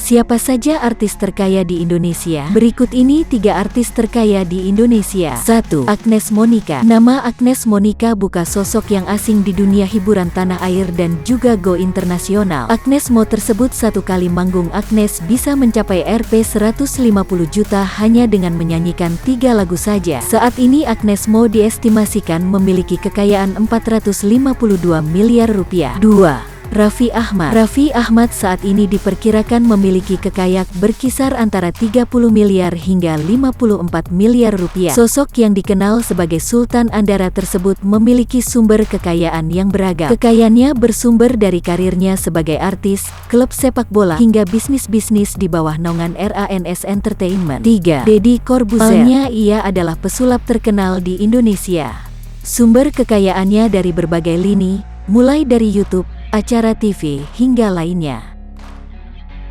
Siapa saja artis terkaya di Indonesia? Berikut ini 3 artis terkaya di Indonesia. 1. Agnes Monica. Nama Agnes Monica bukan sosok yang asing di dunia hiburan tanah air dan juga go internasional. Agnes Mo tersebut satu kali manggung Agnes bisa mencapai Rp 150 juta hanya dengan menyanyikan 3 lagu saja. Saat ini Agnes Mo diestimasikan memiliki kekayaan 452 miliar rupiah. 2. Raffi Ahmad. Raffi Ahmad saat ini diperkirakan memiliki kekayaan berkisar antara 30 miliar hingga 54 miliar rupiah. Sosok yang dikenal sebagai Sultan Andara tersebut memiliki sumber kekayaan yang beragam. Kekayaannya bersumber dari karirnya sebagai artis, klub sepak bola, hingga bisnis-bisnis di bawah naungan RANS Entertainment. 3. Deddy Corbuzier. Awalnya ia adalah pesulap terkenal di Indonesia. Sumber kekayaannya dari berbagai lini, mulai dari YouTube, acara TV, hingga lainnya.